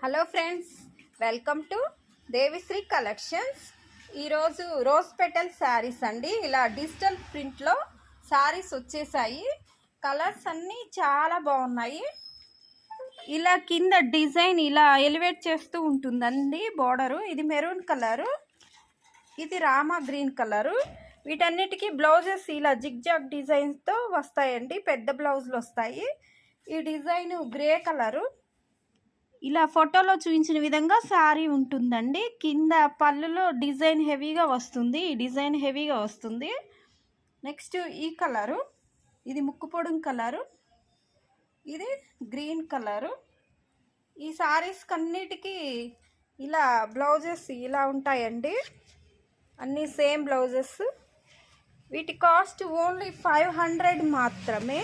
Hello friends, welcome to Devishri collections. ఈరోజు rose petal saris అండి. ఇలా డిజిటల్ ప్రింట్లో శారీస్ వచ్చేసాయి. కలర్స్ అన్నీ చాలా బాగున్నాయి. ఇలా కింద డిజైన్ ఇలా ఎలివేట్ చేస్తూ ఉంటుందండి. బోర్డరు ఇది మెరూన్ కలరు, ఇది రామా గ్రీన్ కలరు. వీటన్నిటికీ బ్లౌజెస్ ఇలా జిగ్జాగ్ డిజైన్స్తో వస్తాయండి. పెద్ద బ్లౌజులు వస్తాయి. ఈ డిజైన్ గ్రే కలరు. ఇలా ఫోటోలో చూపించిన విధంగా శారీ ఉంటుందండి. కింద పళ్ళులో డిజైన్ హెవీగా వస్తుంది. ఈ డిజైన్ హెవీగా వస్తుంది. నెక్స్ట్ ఈ కలరు, ఇది ముక్కు పొడుం కలరు, ఇది గ్రీన్ కలరు. ఈ శారీస్ కన్నిటికీ ఇలా బ్లౌజెస్ ఇలా ఉంటాయండి. అన్నీ సేమ్ బ్లౌజెస్. వీటి కాస్ట్ ఓన్లీ 500 మాత్రమే.